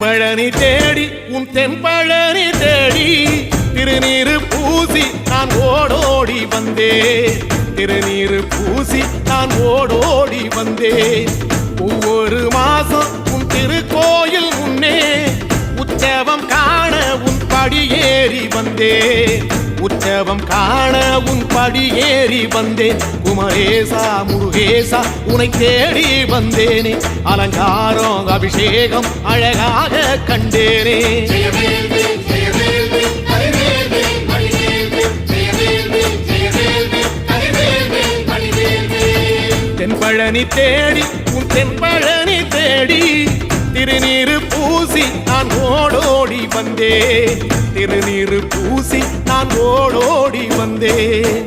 பழனி தேடி உன் தென்பழனி தேடி திருநீரு பூசி நான் ஓடோடி வந்தேன். திருநீரு பூசி நான் ஓடோடி வந்தேன். ஒவ்வொரு மாசம் உன் திருக்கோயில் முன்னே உற்சவம் காண உன் படியேறி வந்தேன். உற்சவம் காண உன் படியேறி வந்தேன். குமரேசா முருகேசா உனை தேடி வந்தேனே. அலங்காரம் அபிஷேகம் அழகாக கண்டேனே. தென்பழனி தேடி உன் தென்பழனி தேடி திருநீரு பூசி நான் ஓடோடி வந்தேன். திருநீரு பூசி நான் ஓடோடி வந்தேன்.